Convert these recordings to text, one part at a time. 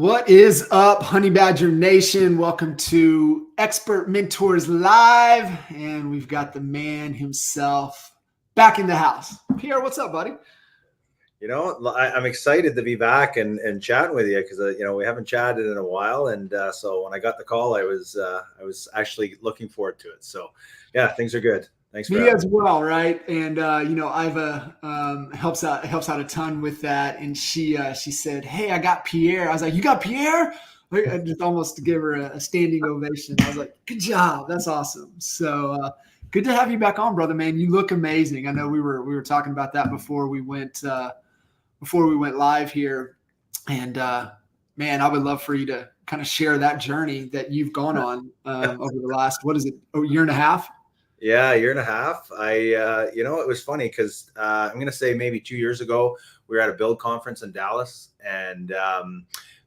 What is up, Honey Badger Nation? Welcome to Expert Mentors Live, and we've got the man himself back in the house. Pierre, what's up, buddy? You know, I'm excited to be back and chatting with you because we haven't chatted in a while, and so when I got the call, I was actually looking forward to it. So, yeah, things are good. Thanks for me as well, right? And Iva helps out a ton with that. And she said, "Hey, I got Pierre." I was like, "You got Pierre?" I just almost give her a standing ovation. I was like, "Good job, that's awesome." So good to have you back on, brother, man. You look amazing. I know we were talking about that before we went live here, and man, I would love for you to kind of share that journey that you've gone on over the last year and a half. Yeah, a year and a half. It was funny because I'm going to say maybe 2 years ago, we were at a build conference in Dallas, and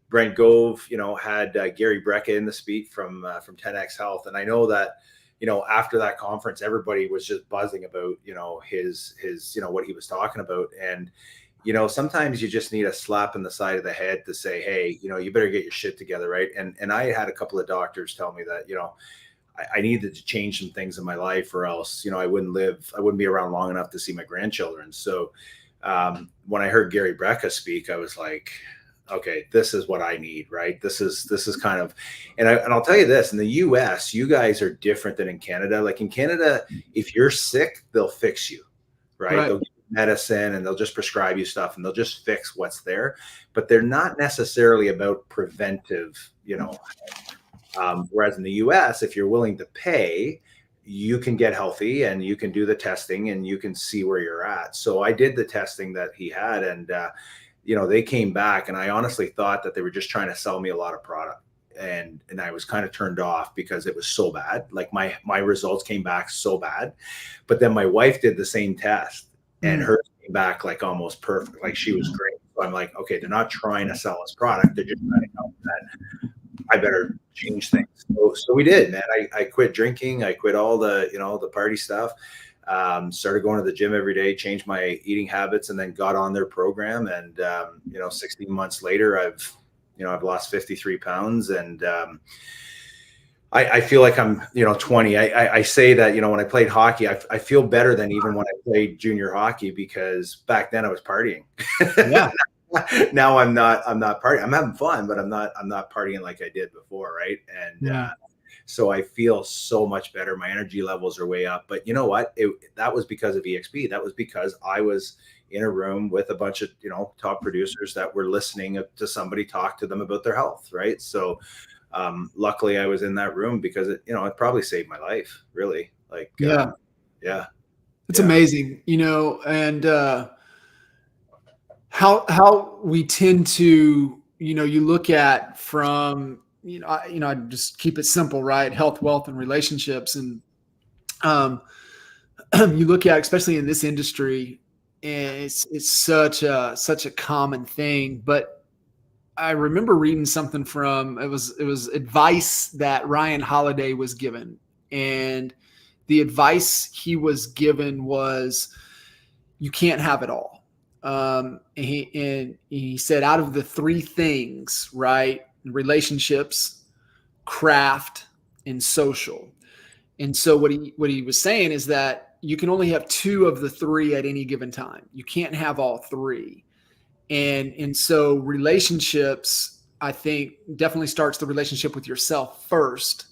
Brent Gove, had Gary Brecka in the speak from 10X Health. And I know that, after that conference, everybody was just buzzing about, his what he was talking about. And, sometimes you just need a slap in the side of the head to say, hey, you better get your shit together. Right. And I had a couple of doctors tell me that, I needed to change some things in my life, or else, I wouldn't be around long enough to see my grandchildren. So when I heard Gary Brecka speak, I was like, okay, this is what I need, right? This is kind of, and I'll tell you this, in the US, you guys are different than in Canada. Like in Canada, if you're sick, they'll fix you, right? They'll give you medicine and they'll just prescribe you stuff and they'll just fix what's there, but they're not necessarily about preventive, whereas in the US, if you're willing to pay, you can get healthy and you can do the testing and you can see where you're at. So I did the testing that he had, and they came back, and I honestly thought that they were just trying to sell me a lot of product. And I was kind of turned off because it was so bad. Like my results came back so bad. But then my wife did the same test and hers came back like almost perfect. Like she was great. So I'm like, okay, they're not trying to sell us product. They're just trying to help that. I better change things. So we did, man. I quit drinking. I quit all the, the party stuff. Started going to the gym every day, changed my eating habits, and then got on their program. And, 16 months later, I've lost 53 pounds, and, I feel like I'm, 20. I say that, when I played hockey, I feel better than even when I played junior hockey, because back then I was partying. Yeah. Now I'm not partying. I'm having fun, but I'm not partying like I did before. Right. And, so I feel so much better. My energy levels are way up. But you know what? That was because of EXP. That was because I was in a room with a bunch of, top producers that were listening to somebody talk to them about their health. Right. So luckily I was in that room because it probably saved my life, really. Like, It's amazing, and how we tend to, you look at from, I just keep it simple, right? Health, wealth, and relationships. And you look at, especially in this industry, and it's such a common thing. But I remember reading something from, it was advice that Ryan Holiday was given. And the advice he was given was, you can't have it all. And he said, out of the three things, right? Relationships, craft, and social. And so what he was saying is that you can only have two of the three at any given time. You can't have all three. And so relationships, I think, definitely starts the relationship with yourself first,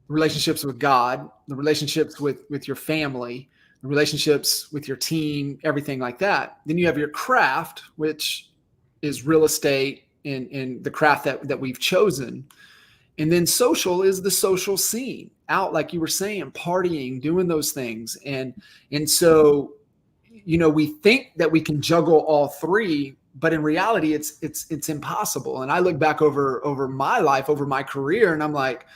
relationships with God, the relationships with your family, the relationships with your team, everything like that. Then you have your craft, which is real estate and the craft that we've chosen. And then social is the social scene, out, like you were saying, partying, doing those things. And so, we think that we can juggle all three, but in reality, it's impossible. And I look back over my life, over my career, and I'm like,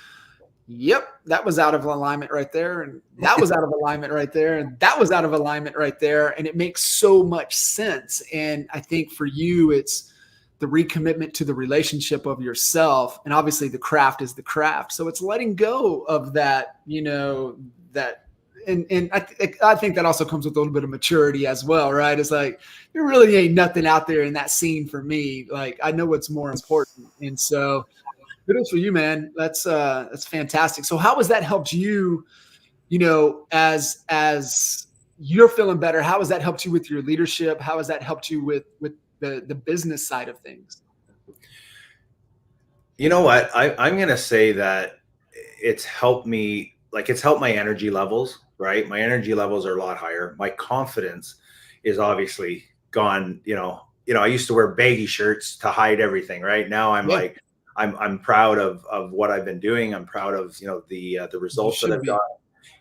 yep, that was out of alignment right there. And that was out of alignment right there. And that was out of alignment right there. And it makes so much sense. And I think for you, it's the recommitment to the relationship of yourself. And obviously the craft is the craft. So it's letting go of that, that and I think that also comes with a little bit of maturity as well, right? It's like there really ain't nothing out there in that scene for me. Like I know what's more important, and so kudos for you, man. That's fantastic. So how has that helped you? You know, as you're feeling better, how has that helped you with your leadership? How has that helped you with the business side of things? You know what? I'm going to say that it's helped me, like it's helped my energy levels, right? My energy levels are a lot higher. My confidence is obviously gone, I used to wear baggy shirts to hide everything, right? Now I'm Yeah, like, I'm proud of what I've been doing. I'm proud of, the you results that should I've got.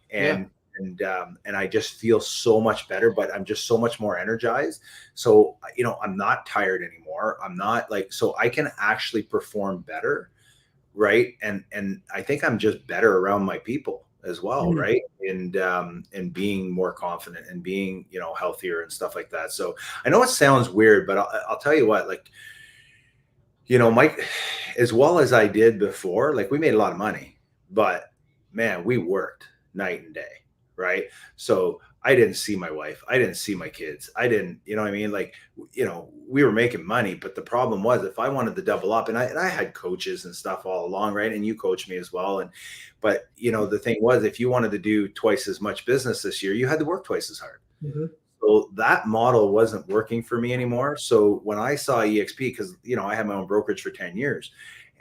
be. Yeah. And I just feel so much better, but I'm just so much more energized. So, I'm not tired anymore. I'm not like, so I can actually perform better. Right. And I think I'm just better around my people as well. Mhm. Right. And being more confident and being, healthier and stuff like that. So I know it sounds weird, but I'll tell you what, like, Mike, as well as I did before, like we made a lot of money, but man, we worked night and day, right? So I didn't see my wife, I didn't see my kids, I didn't, you know what I mean? Like, we were making money, but the problem was if I wanted to double up, and I had coaches and stuff all along, right? And you coached me as well. But the thing was, if you wanted to do twice as much business this year, you had to work twice as hard. Mhm. So that model wasn't working for me anymore. So when I saw EXP, because I had my own brokerage for 10 years.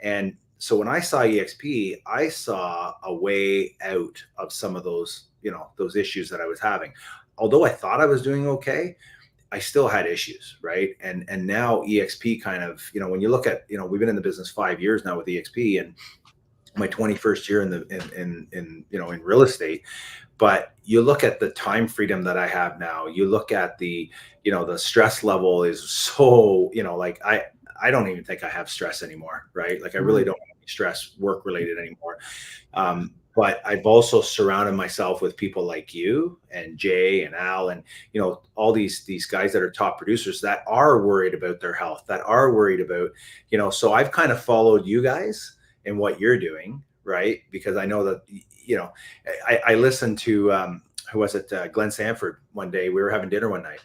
And so when I saw EXP, I saw a way out of some of those issues that I was having. Although I thought I was doing okay, I still had issues, right? And now EXP kind of, when you look at, we've been in the business 5 years now with EXP, and my 21st year in real estate. But you look at the time freedom that I have now, you look at the stress level is so, like I don't even think I have stress anymore, right? Like I really Mhm. don't have any stress work related anymore. But I've also surrounded myself with people like you and Jay and Al and all these guys that are top producers that are worried about their health, that are worried about, so I've kind of followed you guys and what you're doing, right? Because I know that I listened to who was it, Glenn Sanford. One day we were having dinner one night,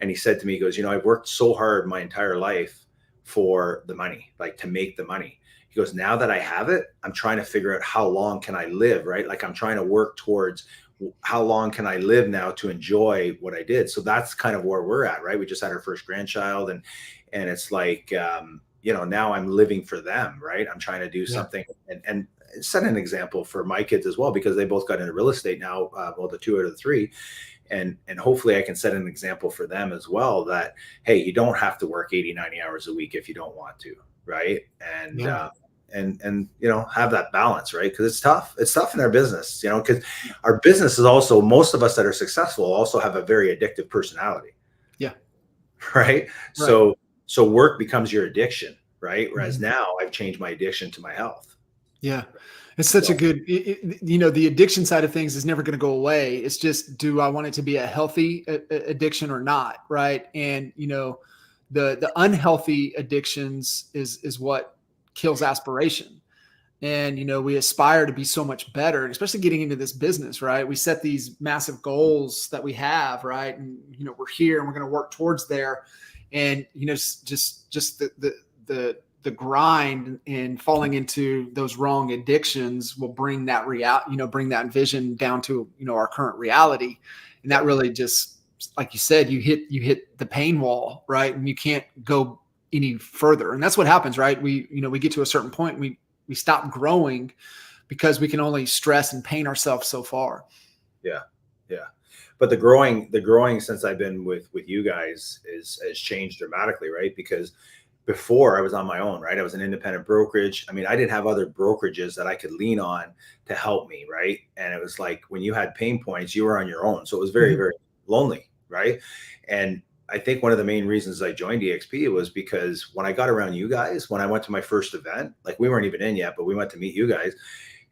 and he said to me, he goes, I've worked so hard my entire life for the money, like to make the money. He goes, now that I have it, I'm trying to figure out how long can I live, right? Like I'm trying to work towards how long can I live now to enjoy what I did. So that's kind of where we're at, right? We just had our first grandchild, and it's like now I'm living for them, right? I'm trying to do Yeah. something and set an example for my kids as well, because they both got into real estate now. Well, the two out of the three, and hopefully I can set an example for them as well that, hey, you don't have to work 80, 90 hours a week if you don't want to, right? And Yeah. and have that balance, right? Because it's tough in our business, because our business is also, most of us that are successful also have a very addictive personality. Yeah. Right. Right. So work becomes your addiction, right? Whereas Mhm. now I've changed my addiction to my health. Yeah. It's such a So good, the addiction side of things is never going to go away. It's just, do I want it to be a healthy addiction or not? Right. And, the unhealthy addictions is what kills aspiration. And, we aspire to be so much better, and especially getting into this business, right? We set these massive goals that we have, right? And, we're here and we're going to work towards there. And, just the grind and falling into those wrong addictions will bring that bring that vision down to, our current reality. And that yeah, really just, like you said, you hit the pain wall, right? And you can't go any further. And that's what happens, right? We get to a certain point, we stop growing because we can only stress and pain ourselves so far. yeah, yeah. But the growing since I've been with you guys has changed dramatically, right? Because before I was on my own, right? I was an independent brokerage. I mean, I didn't have other brokerages that I could lean on to help me, right? And it was like when you had pain points, you were on your own. So it was very, Mhm. very lonely, right? And I think one of the main reasons I joined EXP was because when I got around you guys, when I went to my first event, like we weren't even in yet, but we went to meet you guys.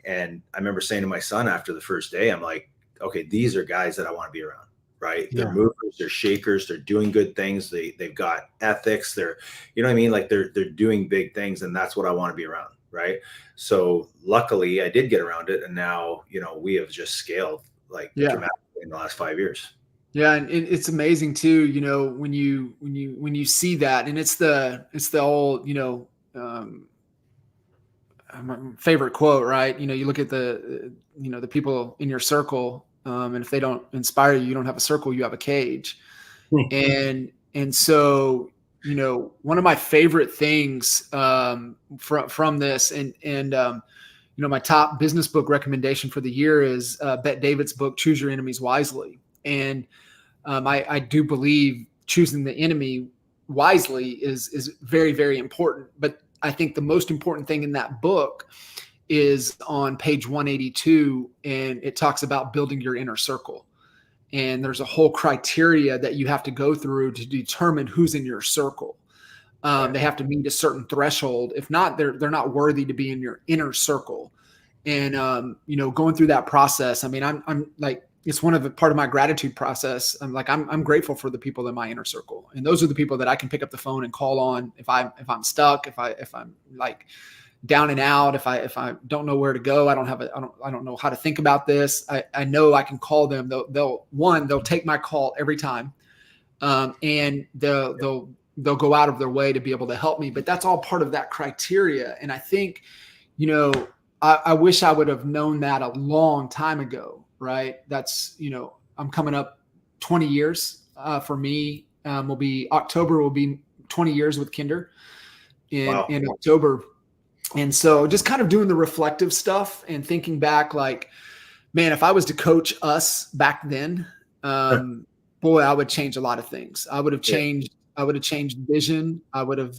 And I remember saying to my son after the first day, I'm like, okay, these are guys that I want to be around, right? They're Yeah. movers, they're shakers, they're doing good things. They've got ethics. They're, you know what I mean? Like they're doing big things, and that's what I want to be around, right? So luckily I did get around it, and now, we have just scaled like Yeah. dramatically in the last 5 years. Yeah, and it's amazing too, when you see that, and it's the old, my favorite quote, right? You look at the people in your circle, and if they don't inspire you, you don't have a circle, you have a cage. And so, one of my favorite things from this, and my top business book recommendation for the year is Bette David's book, Choose Your Enemies Wisely. And I do believe choosing the enemy wisely is very, very important. But I think the most important thing in that book is on page 182, and it talks about building your inner circle. And there's a whole criteria that you have to go through to determine who's in your circle. They have to meet a certain threshold. If not, they're not worthy to be in your inner circle. And going through that process, I mean, I'm like, it's part of my gratitude process. I'm grateful for the people in my inner circle, and those are the people that I can pick up the phone and call on if I'm stuck, if I'm like down and out, if I don't know where to go, I don't know how to think about this. I know I can call them. They'll take my call every time, and they'll go out of their way to be able to help me. But that's all part of that criteria. And I think, I wish I would have known that a long time ago. Right. That's, I'm coming up 20 years for me. October will be 20 years with Kinder in October. And so just kind of doing the reflective stuff and thinking back, like, man, if I was to coach us back then, boy, I would change a lot of things. I would have changed vision. I would have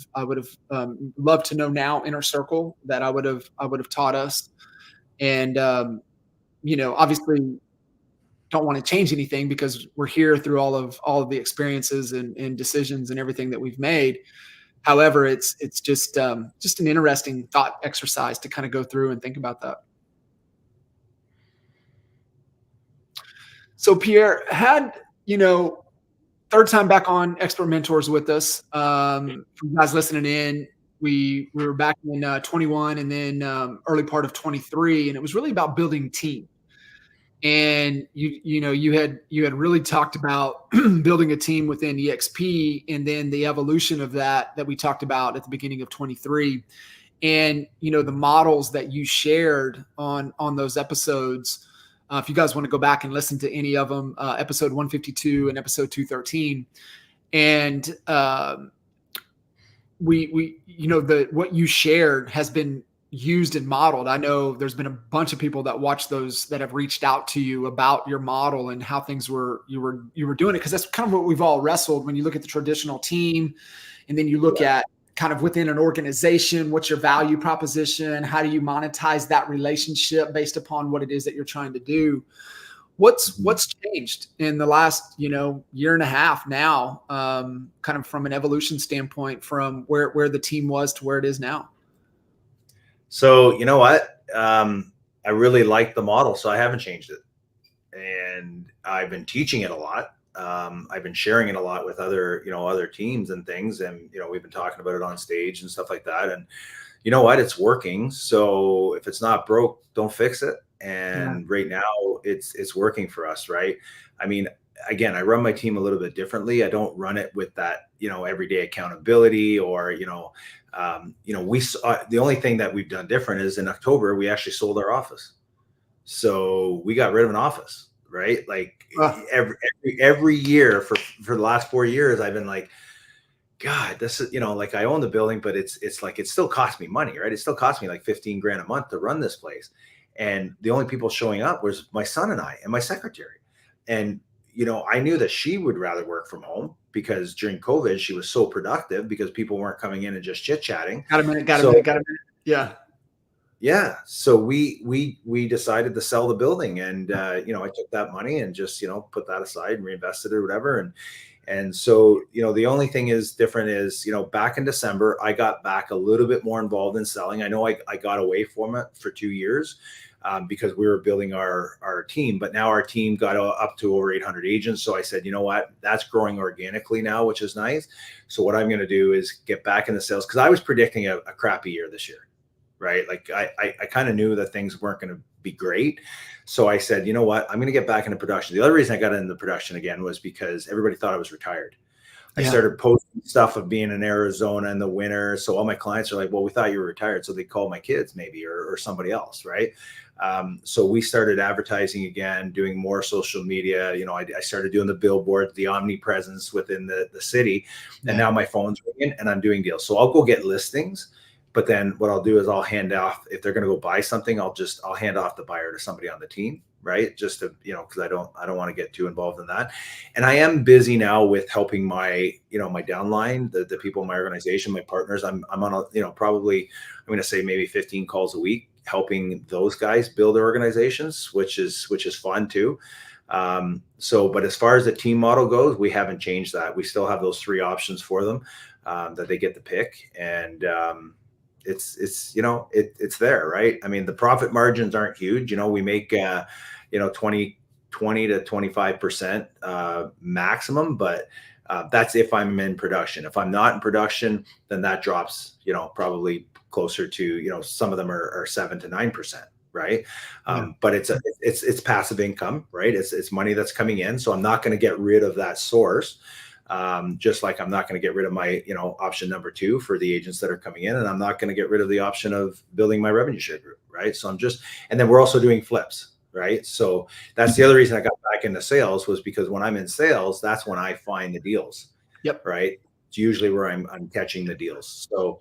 loved to know now inner circle that I would have taught us. And, obviously don't want to change anything because we're here through all of the experiences and decisions and everything that we've made. However, it's just an interesting thought exercise to kind of go through and think about that. So Pierre had, third time back on Expert Mentors with us. For you guys listening in, we were back in 21 and then early part of 23, and it was really about building team. And you had really talked about building a team within EXP, and then the evolution of that we talked about at the beginning of 23. And the models that you shared on those episodes, if you guys want to go back and listen to any of them, episode 152 and episode 213, and what you shared has been used and modeled. I know there's been a bunch of people that watch those that have reached out to you about your model and how things you were doing it, because that's kind of what we've all wrestled when you look at the traditional team, and then you look at kind of within an organization, what's your value proposition, how do you monetize that relationship based upon what it is that you're trying to do. What's changed in the last year and a half now, kind of from an evolution standpoint, from where the team was to where it is now? So, you know what? I really like the model, so I haven't changed it. And I've been teaching it a lot. I've been sharing it a lot with other teams and things. And, we've been talking about it on stage and stuff like that. And you know what? It's working. So if it's not broke, don't fix it. And right now it's working for us. Right. I mean, again, I run my team a little bit differently. I don't run it with that, everyday accountability or, the only thing that we've done different is in October, we actually sold our office. So we got rid of an office, right? Like every year for the last 4 years, I've been like, God, this is, like I own the building, but it's like, it still costs me money, right? It still costs me like 15 grand a month to run this place. And the only people showing up was my son and I and my secretary. And, I knew that she would rather work from home because during COVID, she was so productive because people weren't coming in and just chit chatting. Got a minute. Yeah. Yeah. So we decided to sell the building, and, I took that money and just, put that aside and reinvested it or whatever. And so, the only thing is different is, back in December, I got back a little bit more involved in selling. I know I got away from it for 2 years because we were building our team, but now our team got up to over 800 agents. So I said, you know what, that's growing organically now, which is nice. So what I'm going to do is get back in the sales, because I was predicting a crappy year this year. right? Like I kind of knew that things weren't going to be great. So I said, you know what, I'm going to get back into production. The other reason I got into production again was because everybody thought I was retired. I Yeah. started posting stuff of being in Arizona in the winter. So all my clients are like, well, we thought you were retired. So they call my kids maybe, or somebody else. Right. So we started advertising again, doing more social media. You know, I started doing the billboard, the omnipresence within the city. And now my phone's ringing and I'm doing deals. So I'll go get listings. But then what I'll do is I'll hand off, if they're going to go buy something, I'll hand off the buyer to somebody on the team. Right. Just to, you know, cause I don't want to get too involved in that. And I am busy now with helping my, you know, my downline, the people in my organization, my partners. I'm on a, you know, probably, I'm going to say maybe 15 calls a week, helping those guys build their organizations, which is fun too. So, but as far as the team model goes, we haven't changed that. We still have those 3 options for them, that they get to pick. And, it's, you know, it's there, right? I mean, the profit margins aren't huge. You know, we make, you know, 20 to 25% maximum, but that's if I'm in production. If I'm not in production, then that drops, you know, probably closer to, you know, some of them are 7 to 9%. Right. But it's passive income, right? It's money that's coming in. So I'm not going to get rid of that source. Just like I'm not going to get rid of my, you know, option number 2 for the agents that are coming in, and I'm not going to get rid of the option of building my revenue share group. Right. So and then we're also doing flips. Right. So that's the other reason I got back into sales, was because when I'm in sales, that's when I find the deals. Yep. Right. It's usually where I'm catching the deals. So,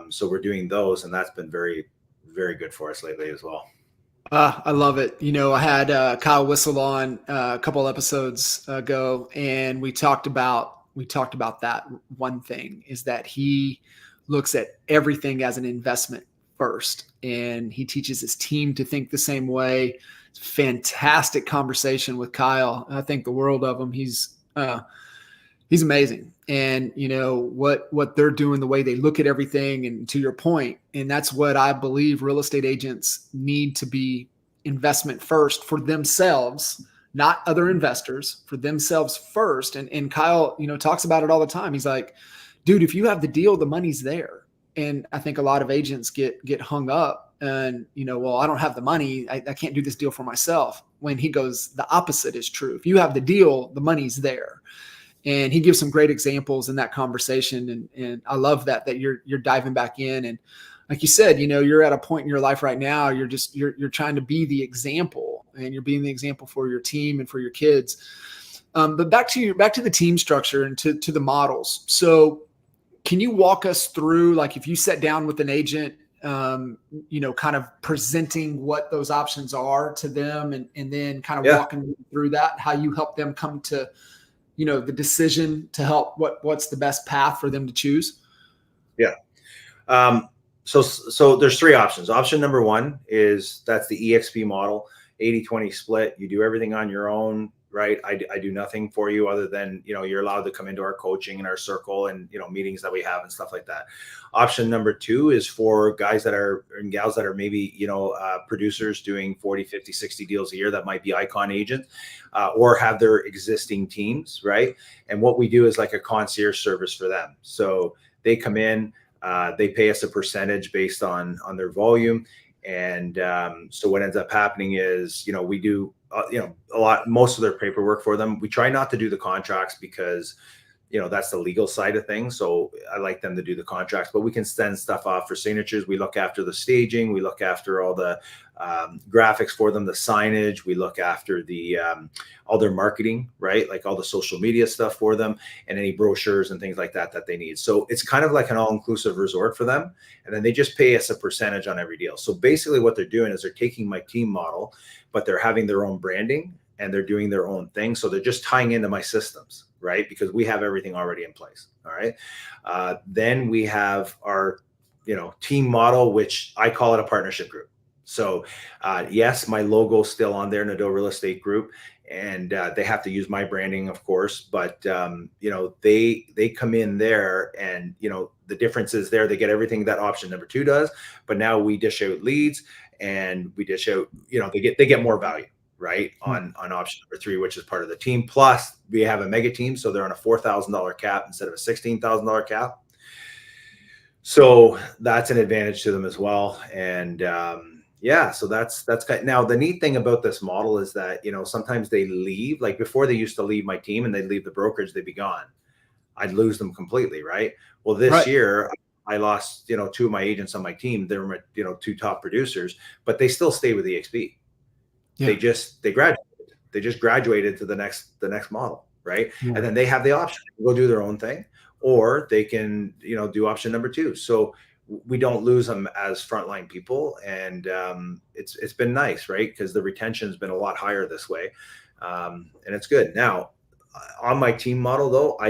so we're doing those, and that's been very, very good for us lately as well. I love it. You know, I had Kyle Whistle on a couple episodes ago, and we talked about that one thing is that he looks at everything as an investment first, and he teaches his team to think the same way. It's a fantastic conversation with Kyle. I think the world of him. He's amazing. And you know what they're doing, the way they look at everything, and to your point, and that's what I believe real estate agents need to be: investment first for themselves, not other investors, for themselves first. And Kyle, you know, talks about it all the time. He's like, dude, if you have the deal, the money's there. And I think a lot of agents get hung up and, you know, well, I don't have the money. I can't do this deal for myself. When he goes, the opposite is true. If you have the deal, the money's there. And he gives some great examples in that conversation. And I love that you're diving back in. And like you said, you know, you're at a point in your life right now, you're trying to be the example, and you're being the example for your team and for your kids. But back to the team structure and to the models. So can you walk us through, like, if you sat down with an agent, you know, kind of presenting what those options are to them, and then kind of walking through that, how you help them come to, you know, the decision to help what's the best path for them to choose? Yeah. So there's 3 options. Option number 1 is, that's the EXP model, 80-20 split. You do everything on your own, right? I do nothing for you other than, you know, you're allowed to come into our coaching and our circle and, you know, meetings that we have and stuff like that. Option number 2 is for guys that are, and gals that are maybe, you know, producers doing 40, 50, 60 deals a year that might be icon agents, or have their existing teams, right? And what we do is like a concierge service for them. So they come in, they pay us a percentage based on their volume. And so what ends up happening is, you know, we do, you know, most of their paperwork for them. We try not to do the contracts because, you know, that's the legal side of things. So I like them to do the contracts, but we can send stuff off for signatures. We look after the staging. We look after all the graphics for them, the signage. We look after the all their marketing, right? Like all the social media stuff for them, and any brochures and things like that they need. So it's kind of like an all-inclusive resort for them. And then they just pay us a percentage on every deal. So basically what they're doing is they're taking my team model, but they're having their own branding and they're doing their own thing. So they're just tying into my systems, right? Because we have everything already in place. All right. Then we have our, you know, team model, which I call it a partnership group. So yes, my logo's still on there, Nadeau Real Estate Group, and they have to use my branding, of course. But you know, they come in there, and you know, the difference is there. They get everything that option number 2 does, but now we dish out leads, and we dish out, you know, they get more value, right, on option number 3, which is part of the team. Plus, we have a mega team, so they're on a $4,000 cap instead of a $16,000 cap. So that's an advantage to them as well. And yeah, so that's kind of, now the neat thing about this model is that, sometimes they leave, like before they used to leave my team and they'd leave the brokerage, they'd be gone. I'd lose them completely. Right. Well, this Right. year I lost, two of my agents on my team. They were my, two top producers, but they still stay with EXP. Yeah. They graduated. They just graduated to the next model. Right. Yeah. And then they have the option to go do their own thing, or they can, do option number two. So we don't lose them as frontline people. And it's been nice, right? Because the retention has been a lot higher this way. And it's good. Now, on my team model though, I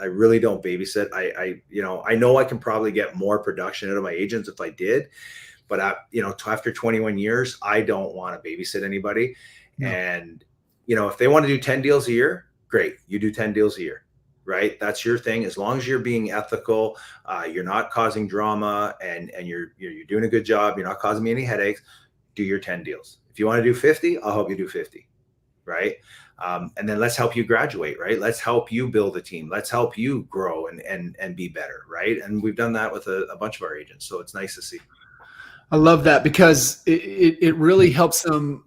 really don't babysit. I know I can probably get more production out of my agents if I did, but after 21 years, I don't want to babysit anybody. No. And, if they want to do 10 deals a year, great. You do 10 deals a year, right? That's your thing. As long as you're being ethical, you're not causing drama, and you're doing a good job. You're not causing me any headaches. Do your 10 deals. If you want to do 50, I'll help you do 50. Right. And then let's help you graduate. Right. Let's help you build a team. Let's help you grow and be better. Right. And we've done that with a bunch of our agents. So it's nice to see. I love that, because it really helps them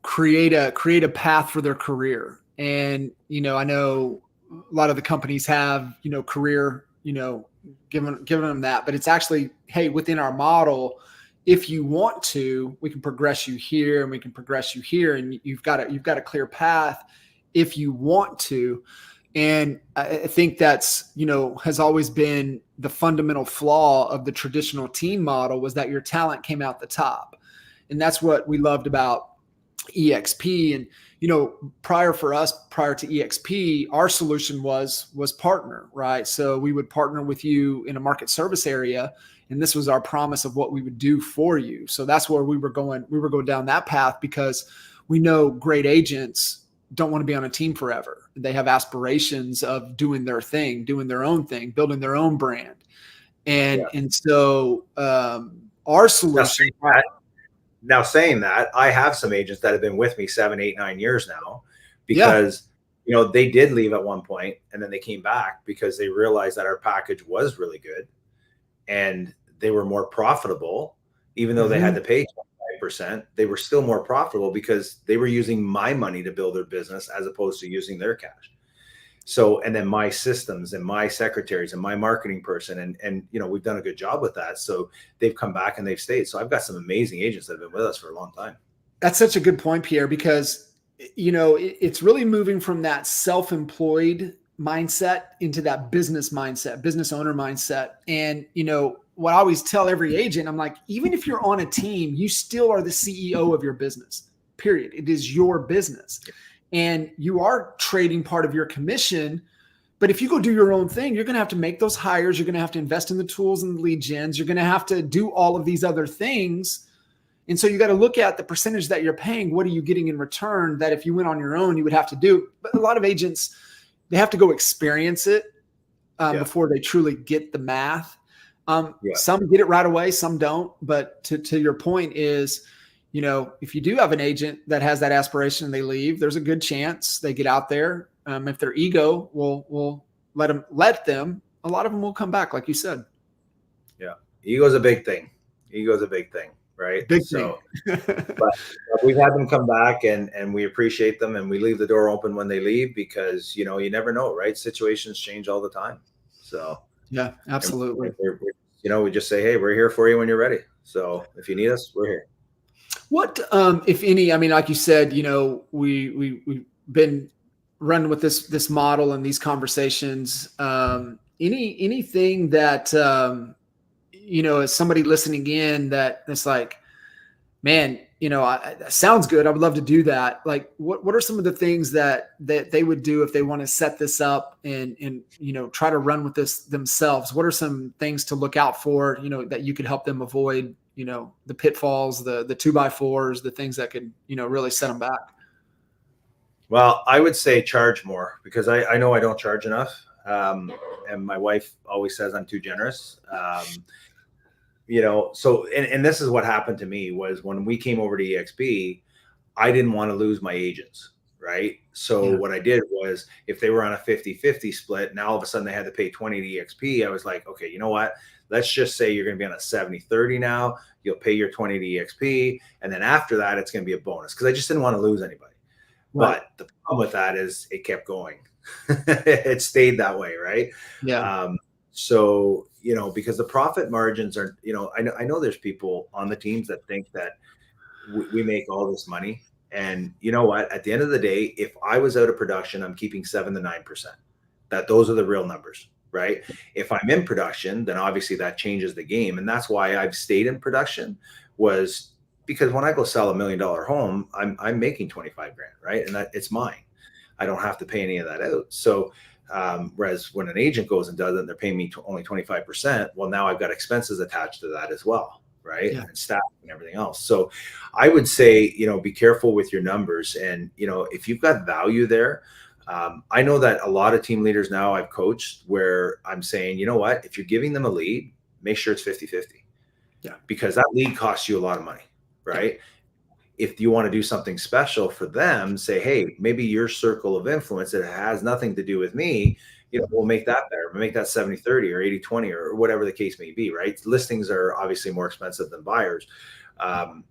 create a path for their career. And, I know a lot of the companies have, career, giving them that, but it's actually, hey, within our model, if you want to, we can progress you here and we can progress you here. And you've got a clear path if you want to. And I think that's, has always been the fundamental flaw of the traditional team model, was that your talent came out the top. And that's what we loved about EXP. And, prior to EXP, our solution was partner, right? So we would partner with you in a market service area. And this was our promise of what we would do for you. So that's where we were going down that path, because we know great agents don't want to be on a team forever. They have aspirations of doing their thing, doing their own thing, building their own brand. And so our solution. Now saying that, I have some agents that have been with me 7, 8, 9 years now, because they did leave at one point and then they came back because they realized that our package was really good and they were more profitable. Even though they had to pay 25%, they were still more profitable because they were using my money to build their business as opposed to using their cash. So, and then my systems and my secretaries and my marketing person, and we've done a good job with that. So they've come back and they've stayed. So I've got some amazing agents that have been with us for a long time. That's such a good point, Pierre, because, it's really moving from that self-employed mindset into that business mindset, business owner mindset. And, what I always tell every agent, I'm like, even if you're on a team, you still are the CEO of your business, period. It is your business. And you are trading part of your commission. But if you go do your own thing, you're going to have to make those hires. You're going to have to invest in the tools and the lead gens. You're going to have to do all of these other things. And so you got to look at the percentage that you're paying. What are you getting in return that if you went on your own, you would have to do? But a lot of agents, they have to go experience it before they truly get the math. Some get it right away, some don't. But to your point is, if you do have an agent that has that aspiration and they leave, there's a good chance they get out there. If their ego will let them, a lot of them will come back, like you said. Yeah. Ego's a big thing. Right. Big so, thing. but we've had them come back and we appreciate them, and we leave the door open when they leave, because, you never know, right? Situations change all the time. So yeah, absolutely. We just say, hey, we're here for you when you're ready. So if you need us, we're here. What, if any, I mean, like you said, we've been running with this model and these conversations. Anything that, as somebody listening in that's like, man, that sounds good. I would love to do that. Like, what are some of the things that they would do if they want to set this up and try to run with this themselves? What are some things to look out for, that you could help them avoid, the pitfalls, the 2x4s, the things that could, really set them back? Well, I would say charge more, because I know I don't charge enough. And my wife always says I'm too generous. So, and this is what happened to me was when we came over to EXP, I didn't want to lose my agents. right? So what I did was, if they were on a 50-50 split, now all of a sudden they had to pay 20 to EXP. I was like, okay, you know what? Let's just say you're going to be on a 70-30 now. You'll pay your 20 to EXP. And then after that, it's going to be a bonus, because I just didn't want to lose anybody. Right. But the problem with that is it kept going. It stayed that way, right? Yeah. So, because the profit margins are, I know there's people on the teams that think that we make all this money. And you know what? At the end of the day, if I was out of production, I'm keeping 7 to 9%. Those are the real numbers, right? If I'm in production, then obviously that changes the game. And that's why I've stayed in production, was because when I go sell $1 million home, I'm making 25 grand, right? And it's mine. I don't have to pay any of that out. So, whereas when an agent goes and does it, and they're paying me only 25%. Well, now I've got expenses attached to that as well, right? Yeah. And staff and everything else. So I would say, be careful with your numbers. And, if you've got value there, I know that a lot of team leaders now I've coached, where I'm saying, you know what, if you're giving them a lead, make sure it's 50-50. Yeah. Because that lead costs you a lot of money, right? Yeah. If you want to do something special for them, say, hey, maybe your circle of influence that has nothing to do with me, we'll make that better. We'll make that 70-30 or 80-20 or whatever the case may be, right? Listings are obviously more expensive than buyers.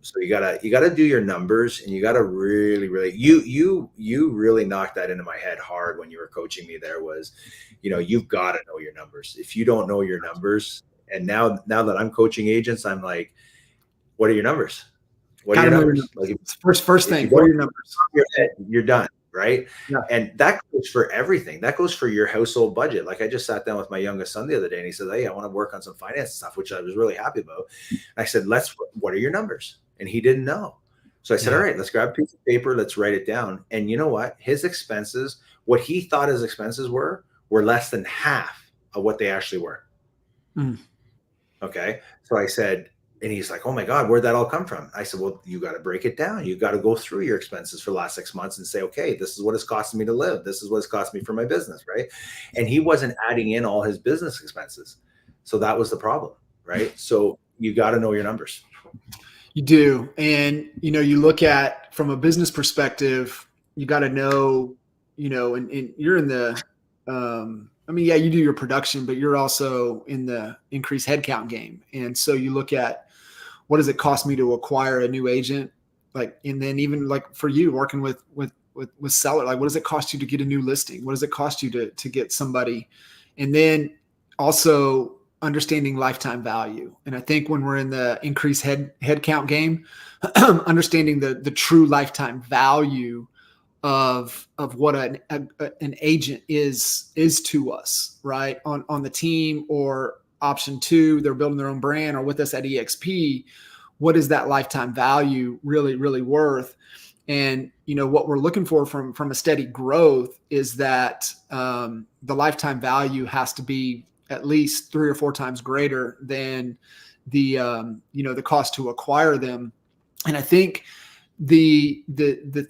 So you gotta do your numbers, and you gotta really, you really knocked that into my head hard when you were coaching me. There was, you've got to know your numbers. If you don't know your numbers, and now that I'm coaching agents, I'm like, what are your numbers? What are your numbers? Like, first thing, what are your numbers? You're done, right? Yeah. And that goes for everything. That goes for your household budget. Like, I just sat down with my youngest son the other day, and he said, hey, I want to work on some finance stuff, which I was really happy about. And I said, what are your numbers? And he didn't know. So I said, all right, let's grab a piece of paper. Let's write it down. And you know what? His expenses, what he thought his expenses were less than half of what they actually were. Mm. Okay. So I said, and he's like, oh my God, where'd that all come from? I said, well, you got to break it down. You got to go through your expenses for the last 6 months and say, okay, this is what it's costing me to live. This is what it's costing me for my business, right? And he wasn't adding in all his business expenses. So that was the problem, right? So you got to know your numbers. You do. And, you look at, from a business perspective, you got to know, and you're in the, you do your production, but you're also in the increased headcount game. And so you look at, what does it cost me to acquire a new agent? Like, and then even like for you working with seller, like, what does it cost you to get a new listing? What does it cost you to get somebody? And then also understanding lifetime value. And I think when we're in the increased headcount game, understanding the true lifetime value of what an agent is to us, right? On the team, or option 2, they're building their own brand, or with us at EXP, what is that lifetime value really, really worth? And, what we're looking for from a steady growth is that the lifetime value has to be at least 3 or 4 times greater than the cost to acquire them. And I think the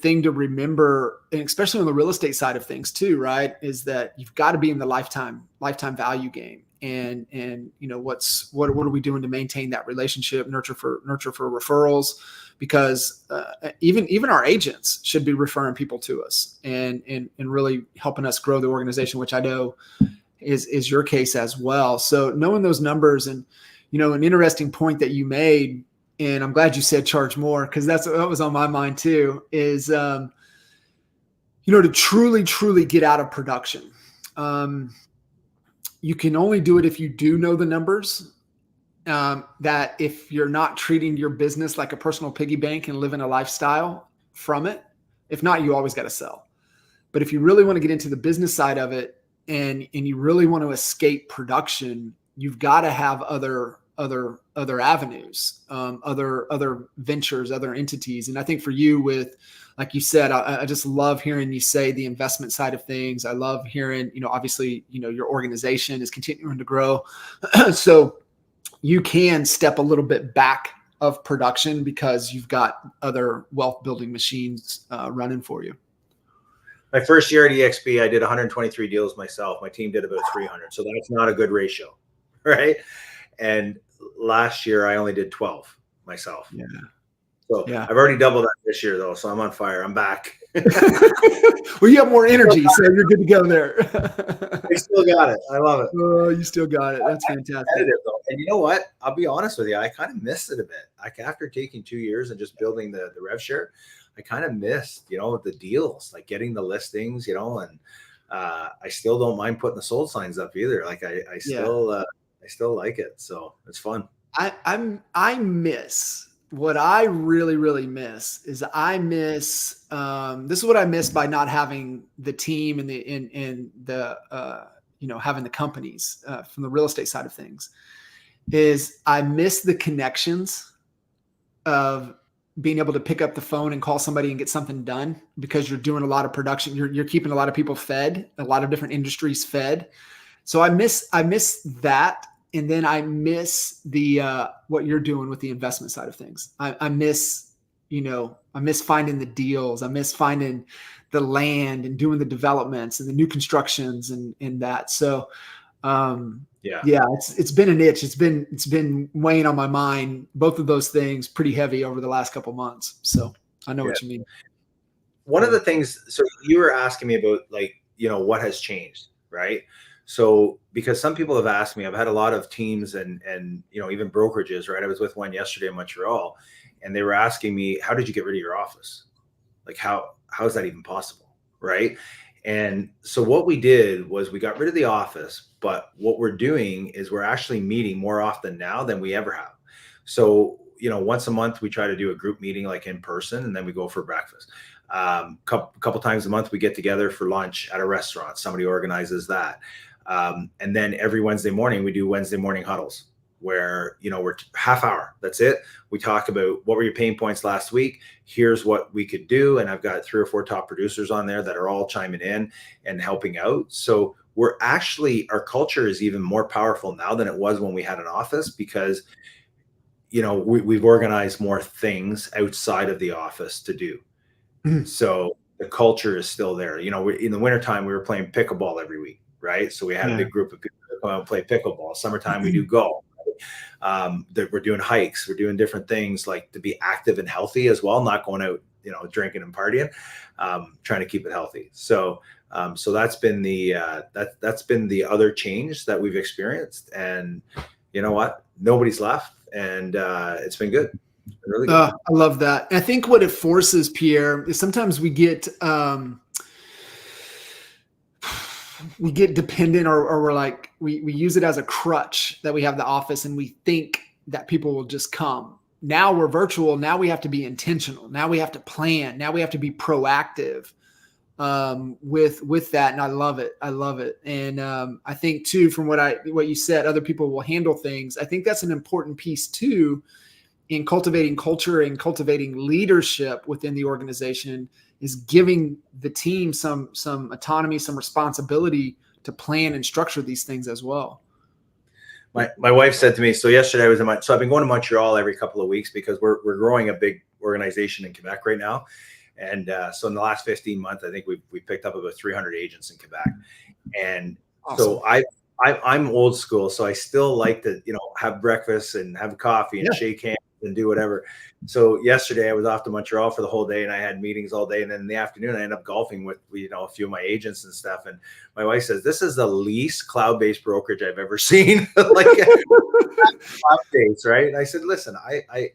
thing to remember, and especially on the real estate side of things too, right, is that you've got to be in the lifetime value game. And what are we doing to maintain that relationship, nurture for referrals, because even our agents should be referring people to us and really helping us grow the organization, which I know is your case as well. So knowing those numbers, and an interesting point that you made, and I'm glad you said charge more, because that was on my mind too, is to truly get out of production. You can only do it if you do know the numbers. That if you're not treating your business like a personal piggy bank and living a lifestyle from it, if not, you always got to sell. But if you really want to get into the business side of it, and you really want to escape production, you've got to have other avenues, other ventures, other entities. And I think for you, with, like you said, I just love hearing you say the investment side of things. I love hearing, obviously, your organization is continuing to grow. So you can step a little bit back of production because you've got other wealth building machines running for you. My first year at EXP, I did 123 deals myself. My team did about 300. So that's not a good ratio, right? And last year I only did 12 myself. Yeah. So yeah. I've already doubled that this year though. So I'm on fire. I'm back. Well, you have more energy, so you're good to go there. I still got it. I love it. Oh, you still got it. That's fantastic. Though. And you know what? I'll be honest with you. I kind of missed it a bit. Like after taking 2 years and just building the rev share, I kind of missed, the deals, like getting the listings, and I still don't mind putting the sold signs up either. Like I still like it. So it's fun. I miss what I really, really miss is I miss, this is what I miss by not having the team and having the companies from the real estate side of things is I miss the connections of being able to pick up the phone and call somebody and get something done because you're doing a lot of production. You're keeping a lot of people fed, a lot of different industries fed. So I miss that. And then I miss the what you're doing with the investment side of things. I miss finding the deals. I miss finding the land and doing the developments and the new constructions and that. So it's been an itch. It's been weighing on my mind. Both of those things pretty heavy over the last couple months. So I know what you mean. One of the things, so you were asking me about what has changed, right? So, because some people have asked me, I've had a lot of teams and even brokerages, right? I was with one yesterday in Montreal, and they were asking me, how did you get rid of your office? Like, how is that even possible, right? And so what we did was we got rid of the office, but what we're doing is we're actually meeting more often now than we ever have. So, once a month we try to do a group meeting like in person, and then we go for breakfast. Couple times a month we get together for lunch at a restaurant. Somebody organizes that. And then every Wednesday morning we do Wednesday morning huddles where, we're half hour. That's it. We talk about what were your pain points last week. Here's what we could do. And I've got 3 or 4 top producers on there that are all chiming in and helping out. So our culture is even more powerful now than it was when we had an office because, we've organized more things outside of the office to do. So the culture is still there. In the wintertime, we were playing pickleball every week. Right. So we had a big group of people that come out and play pickleball. Summertime, we do golf. That we're doing hikes. We're doing different things like to be active and healthy as well, not going out, drinking and partying, trying to keep it healthy. So that's been that's been the other change that we've experienced. And you know what? Nobody's left. And it's been good. It's been really good. I love that. And I think what it forces, Pierre, is sometimes we get dependent or we're like, we use it as a crutch that we have the office and we think that people will just come. Now we're virtual. Now we have to be intentional. Now we have to plan. Now we have to be proactive with that. And I love it. I love it. And I think too, from what you said, other people will handle things. I think that's an important piece too in cultivating culture and cultivating leadership within the organization is giving the team some autonomy, some responsibility to plan and structure these things as well. My wife said to me, so yesterday I was so I've been going to Montreal every couple of weeks because we're growing a big organization in Quebec right now. And so in the last 15 months, I think we picked up about 300 agents in Quebec. And awesome. So I'm old school. So I still like to, have breakfast and have coffee and shake hands and do whatever. So yesterday I was off to Montreal for the whole day and I had meetings all day. And then in the afternoon, I ended up golfing with, a few of my agents and stuff. And my wife says, this is the least cloud-based brokerage I've ever seen. Like updates, right? And I said, listen, I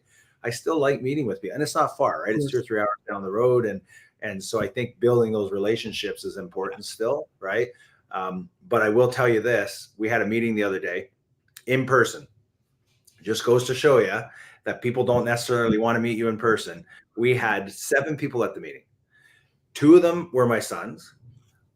still like meeting with people and it's not far, right? It's 2 or 3 hours down the road. And so I think building those relationships is important still, right? But I will tell you this, we had a meeting the other day in person. Just goes to show you that people don't necessarily want to meet you in person. We had 7 people at the meeting. 2 of them were my sons.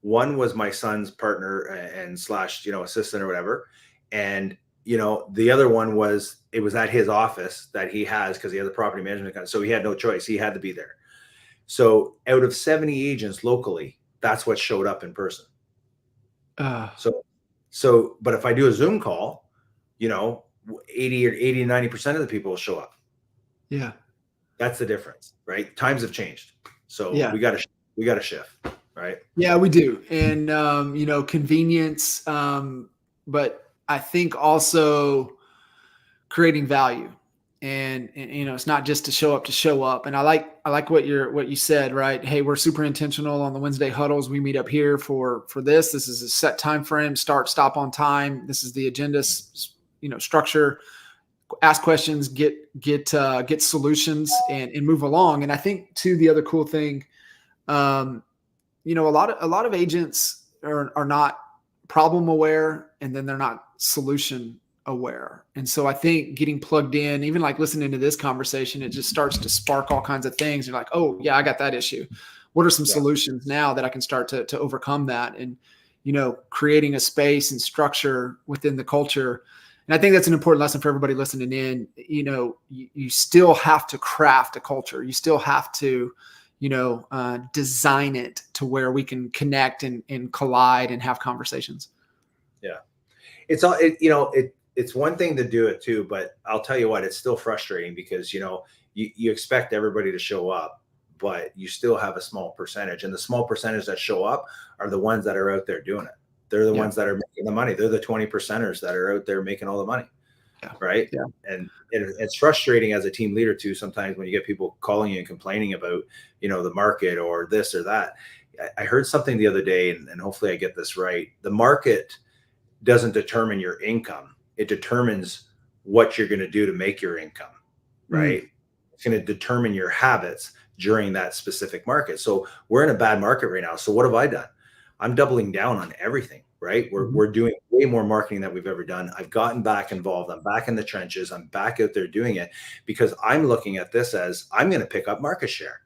1 was my son's partner and slash, assistant or whatever. And, the other one was at his office that he has because he has a property management account. So he had no choice. He had to be there. So out of 70 agents locally, that's what showed up in person. So, but if I do a Zoom call, 80 or 90% of the people will show up. Yeah. That's the difference, right? Times have changed. So we got to shift, right? Yeah, we do. And, convenience, but I think also creating value. And you know, it's not just to show up. And I like what you said, right? Hey, we're super intentional on the Wednesday huddles. We meet up here for this. This is a set time frame, start, stop on time. This is the agenda, you know, structure, ask questions, get solutions, and move along. And I think too, the other cool thing, you know, a lot of agents are not problem aware, and then they're not solution aware. And so I think getting plugged in, even like listening to this conversation, it just starts to spark all kinds of things. You're like, oh yeah, I got that issue. What are some solutions now that I can start to overcome that? And, you know, creating a space and structure within the culture. And I think that's an important lesson for everybody listening in. You know, you still have to craft a culture. You still have to, you know, design it to where we can connect and collide and have conversations. Yeah. It's one thing to do it too, but I'll tell you what, it's still frustrating because, you know, you expect everybody to show up, but you still have a small percentage, and the small percentage that show up are the ones that are out there doing it. They're the ones that are making the money. They're the 20%ers that are out there making all the money. Yeah. Right. Yeah. And it's frustrating as a team leader too, sometimes when you get people calling you and complaining about, you know, the market or this or that. I heard something the other day, and hopefully I get this right. The market doesn't determine your income. It determines what you're going to do to make your income, right? It's going to determine your habits during that specific market. So we're in a bad market right now. So what have I done? I'm doubling down on everything, right? We're doing way more marketing than we've ever done. I've gotten back involved. I'm back in the trenches. I'm back out there doing it because I'm looking at this as I'm going to pick up market share.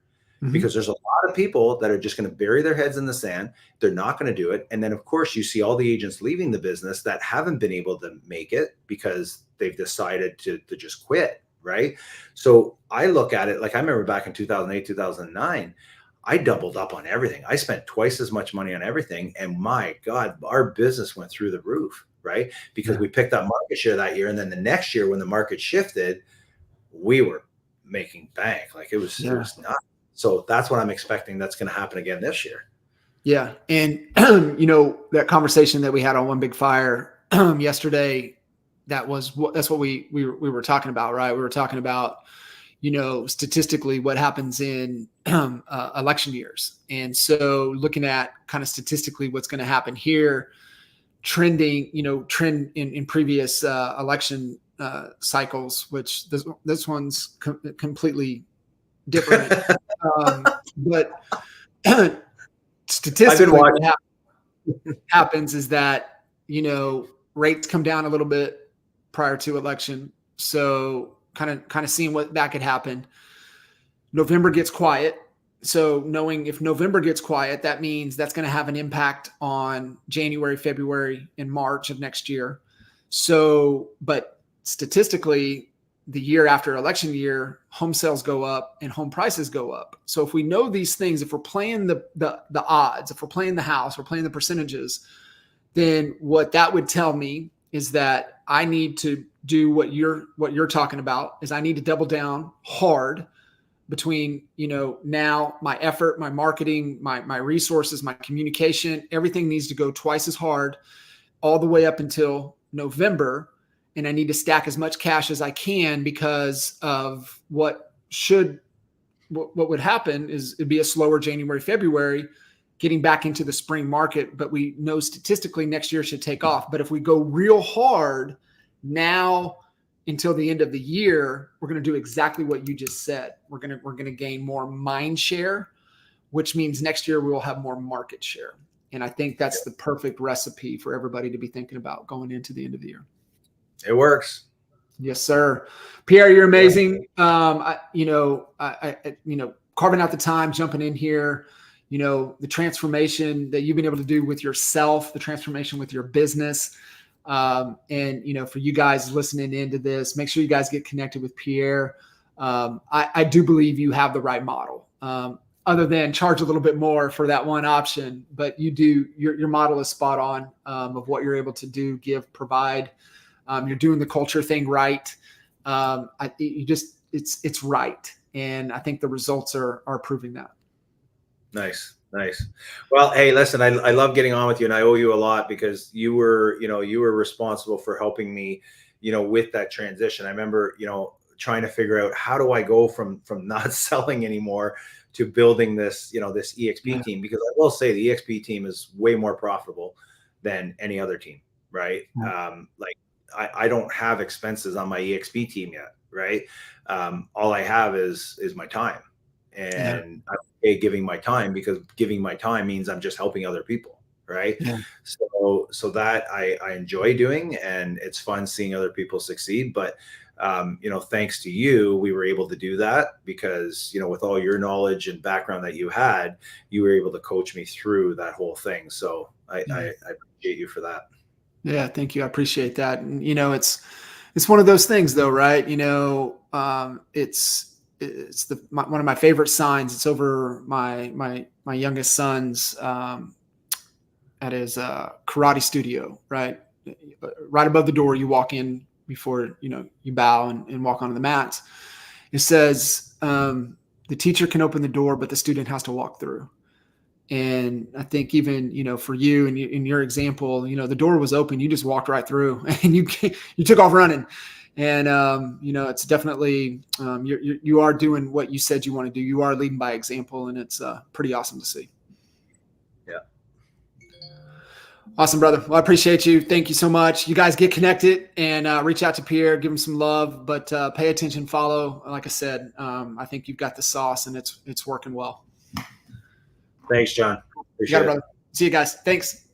Because there's a lot of people that are just going to bury their heads in the sand. They're not going to do it. And then, of course, you see all the agents leaving the business that haven't been able to make it because they've decided to just quit, right? So I look at it like I remember back in 2008, 2009, I doubled up on everything. I spent twice as much money on everything. And my God, our business went through the roof, right? Because we picked up market share that year. And then the next year when the market shifted, we were making bank. Like it was nuts. So that's what I'm expecting that's going to happen again this year. Yeah. And, you know, that conversation that we had on One Big Fire yesterday, that's what we were talking about, right? We were talking about, you know, statistically what happens in election years. And so looking at kind of statistically what's going to happen here, trend in previous election cycles, which this one's completely different. But statistically what happens is that, you know, rates come down a little bit prior to election. So kind of seeing what that could happen. November gets quiet. So knowing if November gets quiet, that means that's going to have an impact on January, February, and March of next year. So, but statistically, the year after election year, home sales go up and home prices go up. So if we know these things, if we're playing the odds, if we're playing the house, we're playing the percentages, then what that would tell me is that I need to do what you're talking about is I need to double down hard between, you know, now my effort, my marketing, my resources, my communication, everything needs to go twice as hard all the way up until November. And I need to stack as much cash as I can because of what would happen is it'd be a slower January, February, getting back into the spring market. But we know statistically next year should take off. But if we go real hard now until the end of the year, we're going to do exactly what you just said. We're going to gain more mind share, which means next year we will have more market share. And I think that's the perfect recipe for everybody to be thinking about going into the end of the year. It works. Yes, sir. Pierre, you're amazing. You know, carving out the time, jumping in here, you know, the transformation that you've been able to do with yourself, the transformation with your business. And, you know, for you guys listening into this, make sure you guys get connected with Pierre. I do believe you have the right model, other than charge a little bit more for that one option, but your model is spot on, of what you're able to do, give, provide. You're doing the culture thing right. It's right. And I think the results are proving that. Nice. Well, hey, listen, I love getting on with you, and I owe you a lot because you were responsible for helping me, you know, with that transition. I remember, you know, trying to figure out how do I go from not selling anymore to building this, this EXP team, because I will say the EXP team is way more profitable than any other team, right? Like I don't have expenses on my EXP team yet, right? All I have is my time, and I'm okay giving my time, because giving my time means I'm just helping other people, right? So that I enjoy doing, and it's fun seeing other people succeed. But thanks to you, we were able to do that, because with all your knowledge and background that you had, you were able to coach me through that whole thing. So I appreciate you for that. Yeah, thank you. I appreciate that. And it's one of those things, though, right? It's one of my favorite signs. It's over my youngest son's at his karate studio, right? Right above the door, you walk in before you bow and walk onto the mats. It says the teacher can open the door, but the student has to walk through. And I think even, for you and in your example, the door was open, you just walked right through and you took off running. And, it's definitely, you are doing what you said you want to do. You are leading by example, and it's pretty awesome to see. Yeah. Awesome, brother. Well, I appreciate you. Thank you so much. You guys get connected and reach out to Pierre, give him some love, but pay attention, follow. Like I said, I think you've got the sauce, and it's working well. Thanks, John. Appreciate it, brother. See you guys. Thanks.